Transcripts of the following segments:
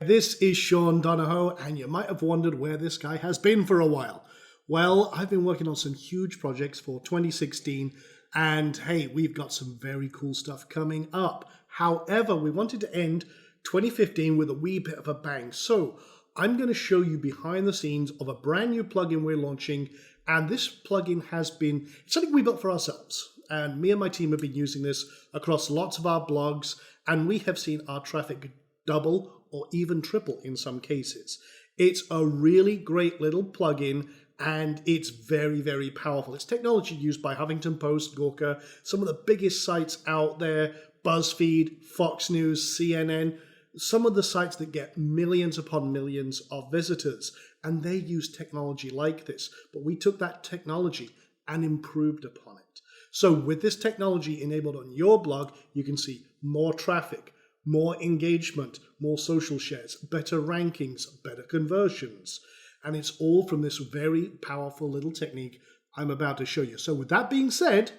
This is Sean Donahoe, and you might have wondered where this guy has been for a while. Well, I've been working on some huge projects for 2016, and hey, we've got some very cool stuff coming up. However, we wanted to end 2015 with a wee bit of a bang. So I'm going to show you behind the scenes of a brand new plugin we're launching, and this plugin has been something we built for ourselves. And me and my team have been using this across lots of our blogs, and we have seen our traffic double or even triple in some cases. It's a really great little plugin, and it's very, very powerful. It's technology used by Huffington Post, Gawker, some of the biggest sites out there, BuzzFeed, Fox News, CNN, some of the sites that get millions upon millions of visitors, and they use technology like this. But we took that technology and improved upon it. So with this technology enabled on your blog, you can see more traffic, more engagement, more social shares, better rankings, better conversions. And it's all from this very powerful little technique I'm about to show you. So with that being said,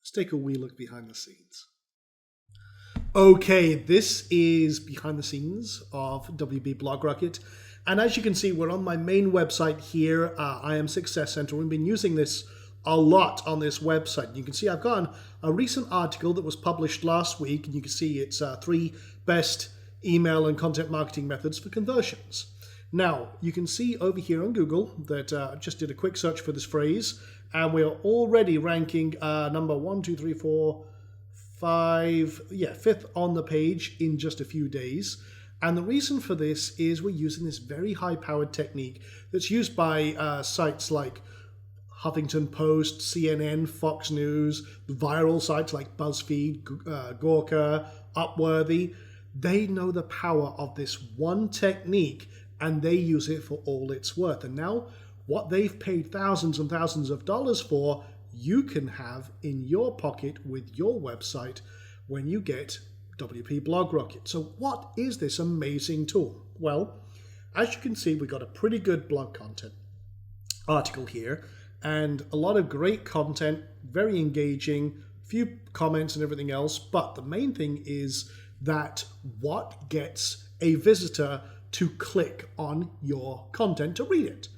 let's take a wee look behind the scenes. Okay, this is behind the scenes of WP Blog Rocket. And as you can see, we're on my main website here, I Am Success Center. We've been using this a lot on this website. You can see I've got a recent article that was published last week, and you can see it's 3 best email and content marketing methods for conversions. Now, you can see over here on Google that I just did a quick search for this phrase, and we're already ranking number 1, 2, 3, 4, 5, fifth on the page in just a few days. And the reason for this is we're using this very high-powered technique that's used by sites like Huffington Post, CNN, Fox News, viral sites like BuzzFeed, Gawker, Upworthy. They know the power of this one technique, and they use it for all it's worth. And now what they've paid thousands and thousands of dollars for, you can have in your pocket with your website when you get WP Blog Rocket. So what is this amazing tool? Well, as you can see, we've got a pretty good blog content article here, and a lot of great content, very engaging, few comments and everything else. But the main thing is that what gets a visitor to click on your content to read it?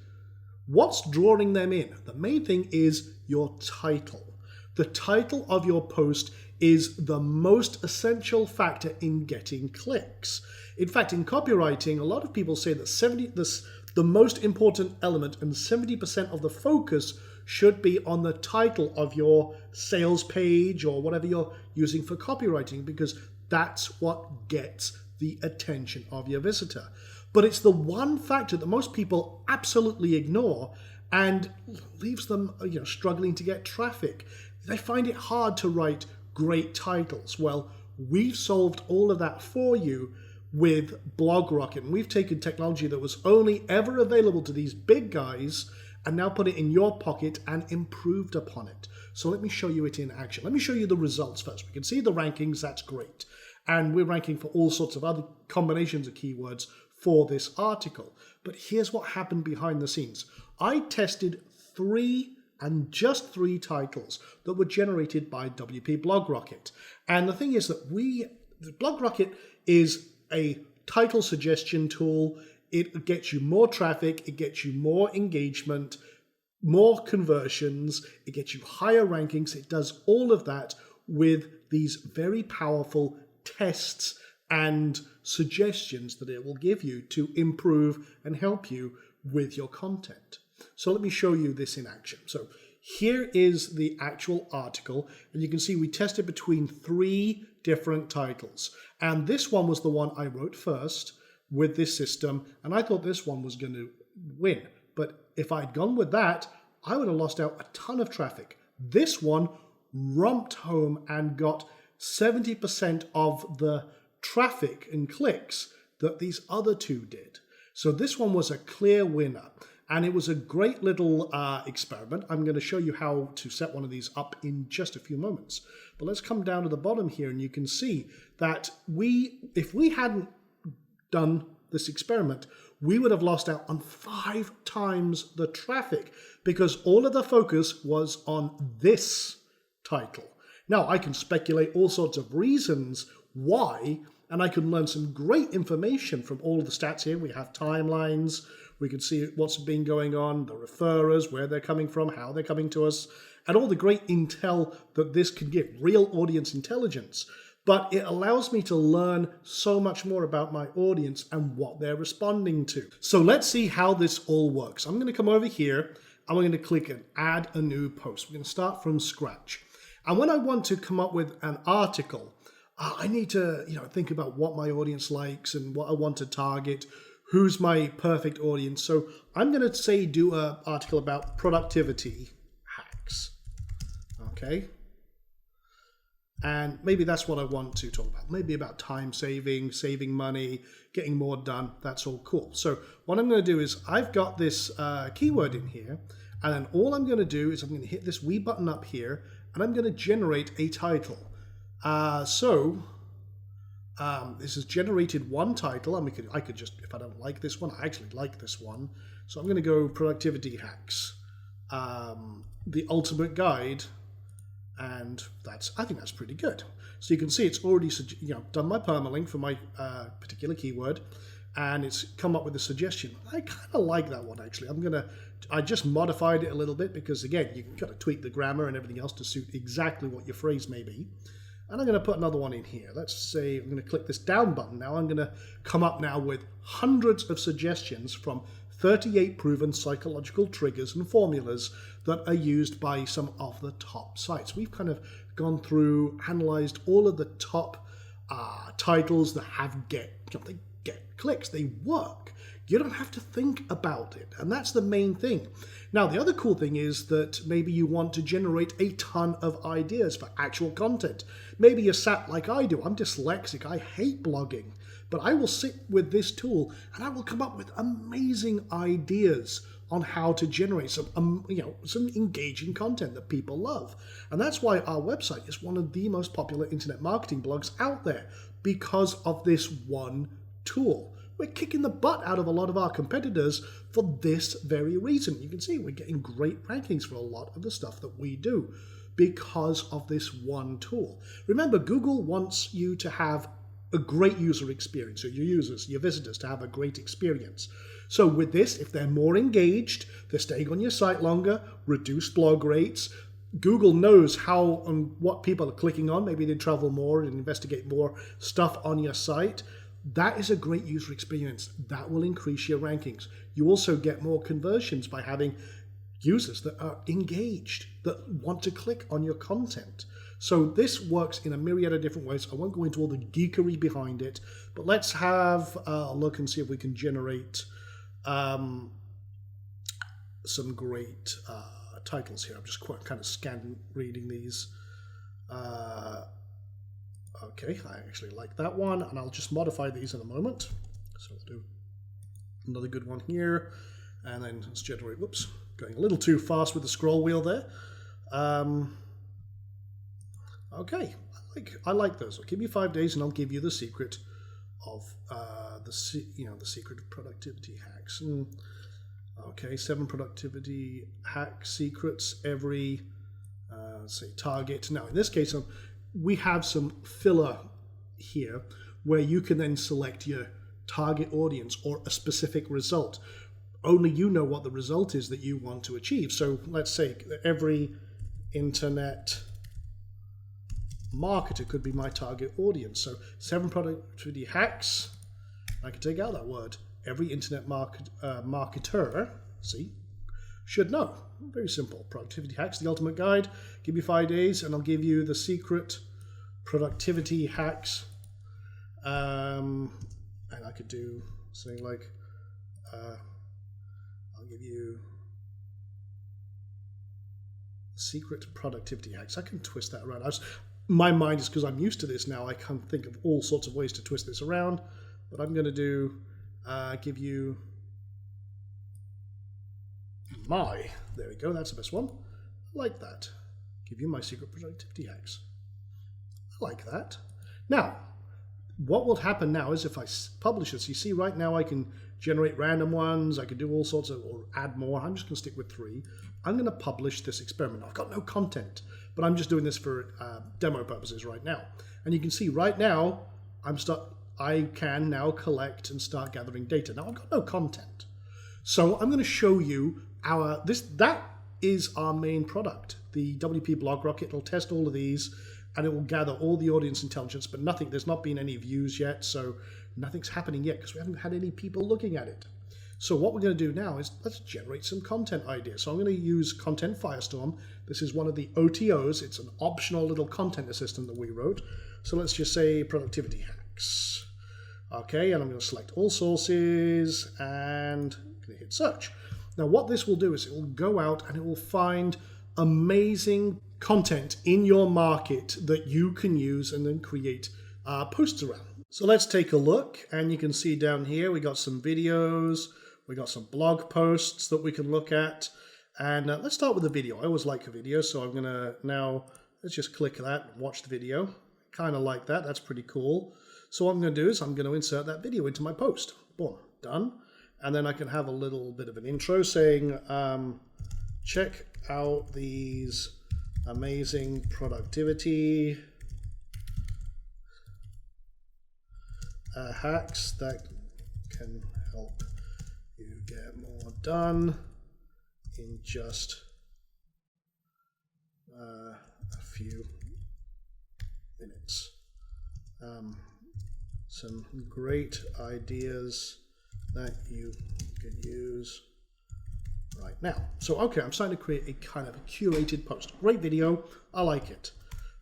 What's drawing them in? The main thing is your title. The title of your post is the most essential factor in getting clicks. In fact, in copywriting, a lot of people say that the most important element and 70% of the focus should be on the title of your sales page or whatever you're using for copywriting, because that's what gets the attention of your visitor. But it's the one factor that most people absolutely ignore and leaves them struggling to get traffic. They find it hard to write great titles. Well, we've solved all of that for you with Blog Rocket. And we've taken technology that was only ever available to these big guys and now put it in your pocket and improved upon it. So let me show you it in action. Let me show you the results first. We can see the rankings, that's great. And we're ranking for all sorts of other combinations of keywords for this article. But here's what happened behind the scenes. I tested 3 just 3 titles that were generated by WP Blog Rocket. And the thing is that Blog Rocket is a title suggestion tool. It gets you more traffic, it gets you more engagement, more conversions, it gets you higher rankings. It does all of that with these very powerful tests and suggestions that it will give you to improve and help you with your content. So let me show you this in action. So here is the actual article, and you can see we tested between 3 different titles. And this one was the one I wrote first with this system, and I thought this one was going to win. But if I'd gone with that, I would have lost out a ton of traffic. This one romped home and got 70% of the traffic and clicks that these other 2 did. So this one was a clear winner, and it was a great little experiment. I'm going to show you how to set one of these up in just a few moments. But let's come down to the bottom here, and you can see that if we hadn't done this experiment, we would have lost out on 5 times the traffic, because all of the focus was on this title. Now, I can speculate all sorts of reasons why, and I can learn some great information from all of the stats here. We have timelines, we can see what's been going on, the referrers, where they're coming from, how they're coming to us, and all the great intel that this can give, real audience intelligence. But it allows me to learn so much more about my audience and what they're responding to. So let's see how this all works. I'm going to come over here and we're going to click and add a new post. We're going to start from scratch. And when I want to come up with an article, I need to think about what my audience likes and what I want to target, who's my perfect audience. So I'm going to say do an article about productivity hacks. Okay. And maybe that's what I want to talk about. Maybe about time saving, saving money, getting more done. That's all cool. So what I'm going to do is I've got this keyword in here. And then all I'm going to do is I'm going to hit this wee button up here. And I'm going to generate a title. This has generated one title. And I could just, if I don't like this one, I actually like this one. So I'm going to go productivity hacks. The ultimate guide. And I think that's pretty good. So you can see it's already done my permalink for my particular keyword, and it's come up with a suggestion. I kind of like that one actually. I just modified it a little bit because again, you can kind of tweak the grammar and everything else to suit exactly what your phrase may be. And I'm going to put another one in here. Let's say I'm going to click this down button now. I'm going to come up now with hundreds of suggestions from 38 proven psychological triggers and formulas that are used by some of the top sites. We've kind of gone through, analyzed all of the top titles that they get clicks. They work. You don't have to think about it. And that's the main thing. Now, the other cool thing is that maybe you want to generate a ton of ideas for actual content. Maybe you're sat like I do. I'm dyslexic. I hate blogging. But I will sit with this tool and I will come up with amazing ideas on how to generate some engaging content that people love. And that's why our website is one of the most popular internet marketing blogs out there, because of this one tool. We're kicking the butt out of a lot of our competitors for this very reason. You can see we're getting great rankings for a lot of the stuff that we do because of this one tool. Remember, Google wants you to have a great user experience, so your users, your visitors, to have a great experience. So with this, if they're more engaged, they're staying on your site longer, reduced blog rates, Google knows how and what people are clicking on. Maybe they travel more and investigate more stuff on your site. That is a great user experience. That will increase your rankings. You also get more conversions by having users that are engaged, that want to click on your content. So this works in a myriad of different ways. I won't go into all the geekery behind it, but let's have a look and see if we can generate some great titles here. I'm just kind of reading these. Okay, I actually like that one, and I'll just modify these in a moment. So we'll do another good one here, and then let's generate, whoops, going a little too fast with the scroll wheel there. Okay, I like those. I'll give you 5 days, and I'll give you the secret of the secret of productivity hacks. Okay, 7 productivity hack secrets every say target. Now in this case, we have some filler here where you can then select your target audience or a specific result. Only you know what the result is that you want to achieve. So let's say every internet marketer could be my target audience. So 7 productivity hacks. I can take out that word. Every internet marketer, should know. Very simple. Productivity hacks, the ultimate guide. Give me 5 days and I'll give you the secret productivity hacks. And I could do something like, I'll give you secret productivity hacks. I can twist that around. My mind is, because I'm used to this now, I can think of all sorts of ways to twist this around. But I'm going to do, give you there we go, that's the best one. I like that. Give you my secret productivity hacks. I like that. Now, what will happen now is if I publish this, you see right now I can generate random ones, I can do all sorts of, or add more. I'm just going to stick with 3. I'm going to publish this experiment. I've got no content, but I'm just doing this for demo purposes right now. And you can see right now, I can now collect and start gathering data. Now I've got no content. So I'm going to show you that is our main product. The WP Blog Rocket will test all of these and it will gather all the audience intelligence, but there's not been any views yet, so nothing's happening yet because we haven't had any people looking at it. So what we're going to do now is let's generate some content ideas. So I'm going to use Content Firestorm. This is one of the OTOs. It's an optional little content assistant that we wrote. So let's just say productivity hacks. Okay, and I'm going to select all sources and I'm going to hit search. Now what this will do is it will go out and it will find amazing content in your market that you can use and then create posts around. So let's take a look, and you can see down here we got some videos, we got some blog posts that we can look at, and let's start with the video. I always like a video, so I'm going to now, let's just click that and watch the video. Kind of like that, that's pretty cool. So what I'm going to do is I'm going to insert that video into my post. Boom, done. And then I can have a little bit of an intro saying, check out these amazing productivity hacks that can help you get more done in just a few minutes. Some great ideas that you could use right now. So, okay, I'm starting to create a kind of a curated post. Great video. I like it.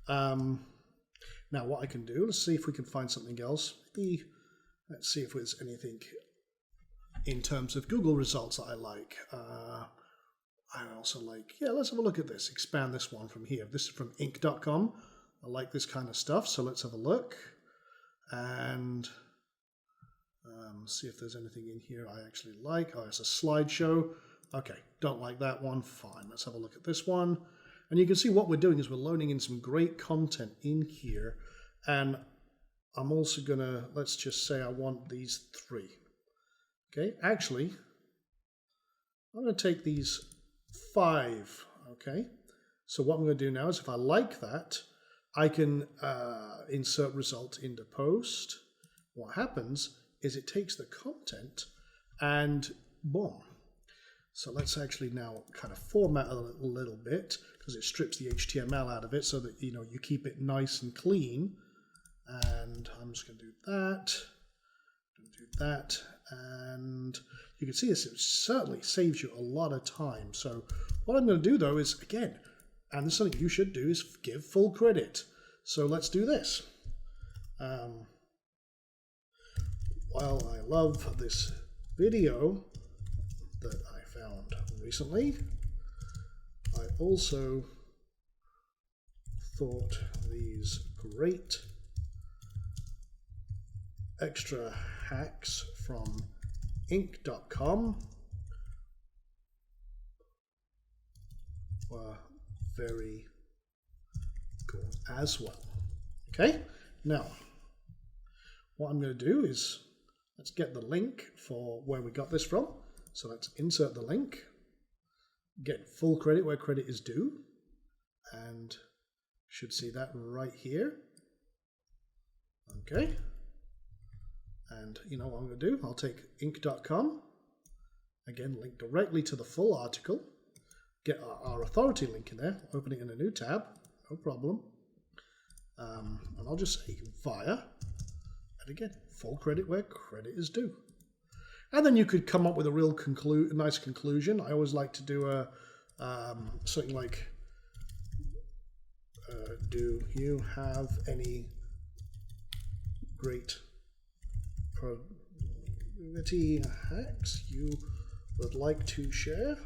Now, what I can do, let's see if we can find something else. Let's see if there's anything in terms of Google results that I like. I also like, let's have a look at this. Expand this one from here. This is from Inc.com. I like this kind of stuff, so let's have a look. And see if there's anything in here I actually like. Oh, it's a slideshow. Okay, don't like that one. Fine, let's have a look at this one. And you can see what we're doing is we're loading in some great content in here. And I'm also going to, let's just say I want these 3. Okay, actually, I'm going to take these 5. Okay, so what I'm going to do now is if I like that, I can insert result into post. What happens is it takes the content and boom. So let's actually now kind of format a little bit because it strips the HTML out of it so that you keep it nice and clean. And I'm just going to do that, and you can see this, it certainly saves you a lot of time. So what I'm going to do though is, again, and this is something you should do, is give full credit. So let's do this. While I love this video that I found recently, I also thought these great extra hacks from Inc.com were very good as well. Okay, now what I'm going to do is let's get the link for where we got this from. So let's insert the link, get full credit where credit is due, and should see that right here. Okay. And you know what I'm going to do? I'll take Inc.com, again, link directly to the full article, get our authority link in there, open it in a new tab, no problem. And I'll just say via, and again, full credit where credit is due. And then you could come up with a real nice conclusion. I always like to do something like, do you have any great productivity hacks you would like to share?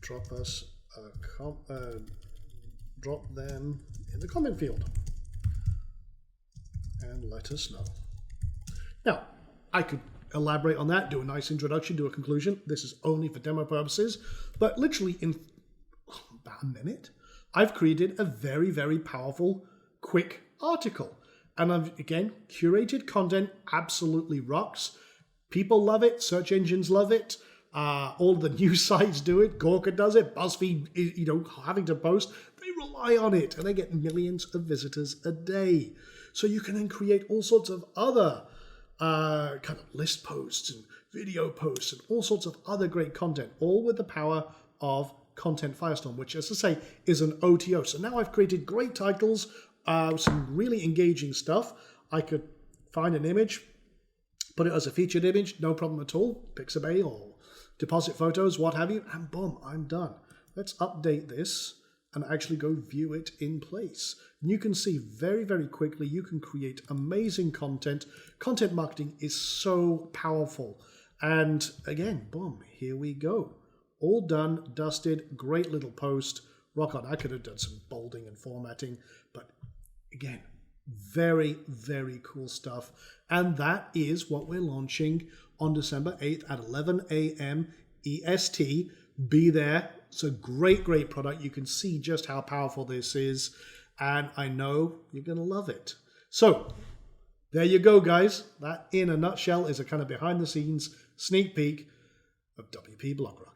Drop us drop them in the comment field and let us know. Now, I could elaborate on that, do a nice introduction, do a conclusion. This is only for demo purposes, but literally in about a minute, I've created a very, very powerful, quick article. And I've, again, curated content, absolutely rocks. People love it, search engines love it. All the news sites do it. Gawker does it. BuzzFeed, you know, having to post, they rely on it, and they get millions of visitors a day. So you can then create all sorts of other kind of list posts and video posts and all sorts of other great content, all with the power of Content Firestorm, which, as I say, is an OTO. So now I've created great titles, some really engaging stuff. I could find an image, put it as a featured image, no problem at all, Pixabay or Deposit Photos, what have you, and boom, I'm done. Let's update this and actually go view it in place. And you can see very, very quickly, you can create amazing content. Content marketing is so powerful. And again, boom, here we go. All done, dusted, great little post. Rock on. I could have done some bolding and formatting, but again, very, very cool stuff. And that is what we're launching on December 8th at 11 a.m. EST. Be there. It's a great, great product. You can see just how powerful this is, and I know you're going to love it. So there you go, guys. That, in a nutshell, is a kind of behind-the-scenes sneak peek of WP Blog Rocket.